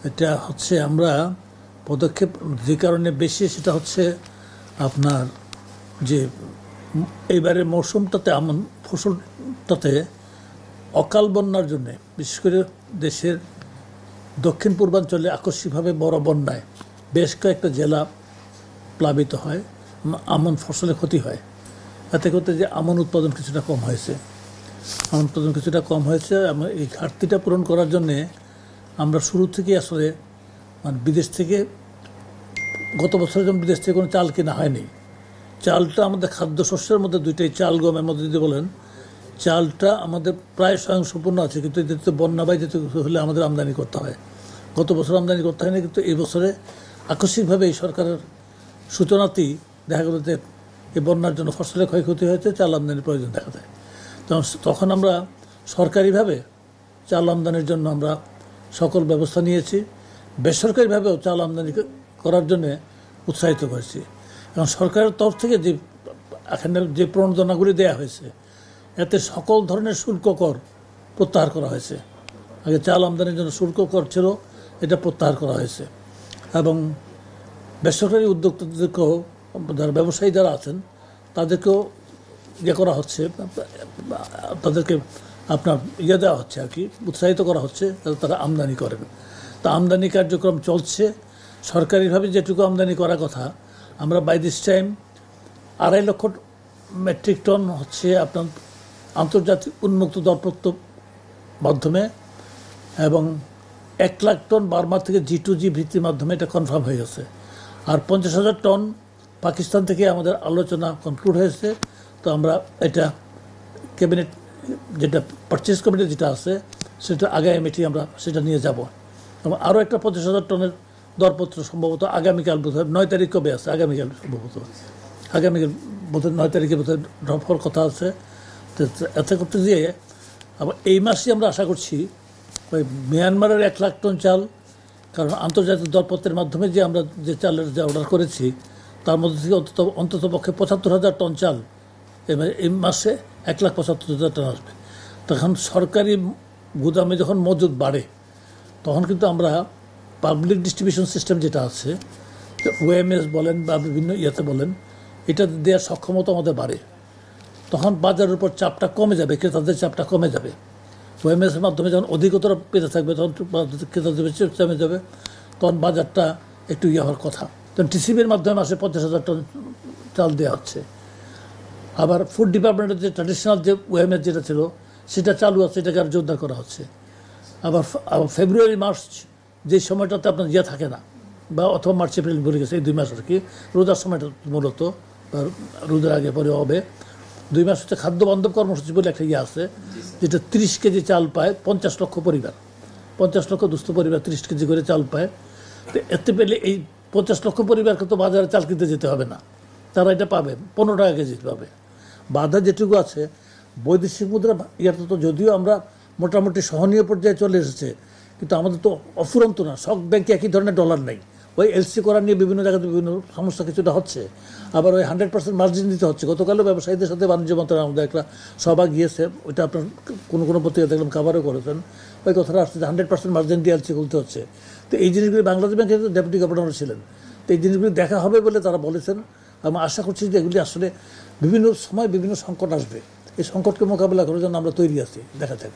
এটা হচ্ছে আমরা পদক্ষেপ যে কারণে বেশি, সেটা হচ্ছে আপনার যে এইবারের মৌসুমটাতে ফসলটাতে অকাল বন্যার জন্যে, বিশেষ করে দেশের দক্ষিণ পূর্বাঞ্চলে আকস্মিকভাবে বড় বন্যায় বেশ কয়েকটা জেলা প্লাবিত হয়, আমন ফসলে ক্ষতি হয়। এতে করতে যে আমন উৎপাদন কিছুটা কম হয়েছে, এই ঘাটতিটা পূরণ করার জন্যে আমরা শুরু থেকে আসলে বিদেশ থেকে, গত বছর যেমন বিদেশ থেকে কোনো চাল কেনা হয়নি। চালটা আমাদের খাদ্যশস্যের মধ্যে দুইটাই, চাল গমের মধ্যে যদি বলেন, চালটা আমাদের প্রায় স্বয়ংসম্পূর্ণ আছে, কিন্তু যেহেতু বন্যাবাই যেতে হলে আমাদের আমদানি করতে হয়। গত বছর আমদানি করতে হয়নি, কিন্তু এই বছরে আকস্মিকভাবে এই সরকারের সূচনাতেই দেখা গেল যে এই বন্যার জন্য ফসলের ক্ষয়ক্ষতি হয়েছে, চাল আমদানির প্রয়োজন দেখা যায়। তখন আমরা সরকারিভাবে চাল আমদানির জন্য আমরা সকল ব্যবস্থা নিয়েছি, বেসরকারিভাবেও চাল আমদানি করার জন্যে উৎসাহিত করেছি। এবং সরকারের তরফ থেকে এখানে যে প্রণোদনাগুলি দেওয়া হয়েছে, এতে সকল ধরনের শুল্ক কর প্রত্যাহার করা হয়েছে। আগে চাল আমদানির জন্য শুল্ক কর ছিল, এটা প্রত্যাহার করা হয়েছে। এবং বেসরকারি উদ্যোক্তাদেরকেও, যারা ব্যবসায়ী যারা আছেন, তাদেরকেও করা হচ্ছে, তাদেরকে আপনার দেওয়া হচ্ছে আর কি, উৎসাহিত করা হচ্ছে যাতে তারা আমদানি করেন। তা আমদানি কার্যক্রম চলছে। সরকারিভাবে যেটুকু আমদানি করার কথা, আমরা বাই দিস টাইম 2.5 লক্ষ মেট্রিক টন হচ্ছে আপনার আন্তর্জাতিক উন্মুক্ত দরপত্র মাধ্যমে, এবং 1 লাখ টন বার্মা থেকে G2G ভিত্তির মাধ্যমে এটা কনফার্ম হয়ে গেছে। আর 50,000 টন পাকিস্তান থেকে আমাদের আলোচনা কনক্লুড হয়েছে। তো আমরা এটা ক্যাবিনেট, যেটা পারচেজ কমিটি যেটা আছে, সেটা আগামী মিটিং আমরা সেটা নিয়ে যাব। এবং আরও একটা 50,000 টনের দরপত্র সম্ভবত আগামীকাল, বোধহয় 9 তারিখ কবে আছে, আগামীকাল সম্ভবত, আগামীকাল বোধহয় 9 তারিখে বোধহয় ড্রপ হওয়ার কথা আছে। তো এতে করতে গিয়ে আবার এই মাসে আমরা আশা করছি ওই মিয়ানমারের 1 লাখ টন চাল, কারণ আন্তর্জাতিক দরপত্রের মাধ্যমে যে আমরা যে চালের যে অর্ডার করেছি, তার মধ্যে থেকে অন্তত পক্ষে 75,000 টন চাল এবার এই মাসে 1,75,000 টন আসবে। তখন সরকারি গুদামে যখন মজুদ বাড়ে, তখন কিন্তু আমরা পাবলিক ডিস্ট্রিবিউশন সিস্টেম যেটা আছে, ওএমএস বলেন বা বিভিন্ন বলেন, এটা দেওয়ার সক্ষমতা আমাদের বাড়ে। তখন বাজারের উপর চাপটা কমে যাবে, ক্রেতাদের চাপটা কমে যাবে। ওএমএসের মাধ্যমে যখন অধিকতর পেতে থাকবে, তখন ক্রেতাদের কমে যাবে, তখন বাজারটা একটু হওয়ার কথা। তখন টিসিবির মাধ্যমে মাসে 50,000 টন চাল দেওয়া হচ্ছে। আবার ফুড ডিপার্টমেন্টের যে ট্র্যাডিশনাল যে ওএমএস যেটা ছিল, সেটা চালু আছে, এটাকে আর জোরদার করা হচ্ছে। আবার ফেব্রুয়ারি মার্চ যে সময়টাতে আপনার থাকে না, বা অথবা মার্চ এপ্রিল ভরে গেছে, এই 2 মাস আর কি, রোজার সময়টা মূলত, বা রোজার আগে পরে হবে। 2 মাস হচ্ছে খাদ্য বান্ধব কর্মসূচি বলে একটা আছে, যেটা 30 কেজি চাল পায় 50 লক্ষ পরিবার, 50 লক্ষ দুস্থ পরিবার 30 কেজি করে চাল পায়। তো এতে পেলে এই 50 লক্ষ পরিবারকে তো বাজারে চাল কিনতে যেতে হবে না, তারা এটা পাবে 15 টাকা কেজি পাবে। বাধা যেটুকু আছে বৈদেশিক মুদ্রা তো যদিও আমরা মোটামুটি সহনীয় পর্যায়ে চলে এসেছে, কিন্তু আমাদের তো অফুরন্ত না, সব ব্যাংকে একই ধরনের ডলার নেই। ওই এলসি করা নিয়ে বিভিন্ন জায়গাতে বিভিন্ন সমস্যা কিছুটা হচ্ছে। আবার ওই 100% মার্জিন দিতে হচ্ছে। গতকালও ব্যবসায়ীদের সাথে বাণিজ্য মন্ত্রণালয় আমাদের একটা সভা গিয়েছে, ওইটা আপনার কোনো পত্রিকা দেখলাম কাভারও করেছেন। ওই কথাটা আসছে যে 100% মার্জিন দিয়ে এলসি খুলতে হচ্ছে। তো এই জিনিসগুলি বাংলাদেশ ব্যাংকের ডেপুটি গভর্নর ছিলেন, তো এই জিনিসগুলি দেখা হবে বলে তারা বলেছেন। আমি আশা করছি যে এগুলি আসলে বিভিন্ন সময় বিভিন্ন সংকট আসবে, এই সংকটকে মোকাবিলা করার জন্য আমরা তৈরি আছি, দেখা যাক।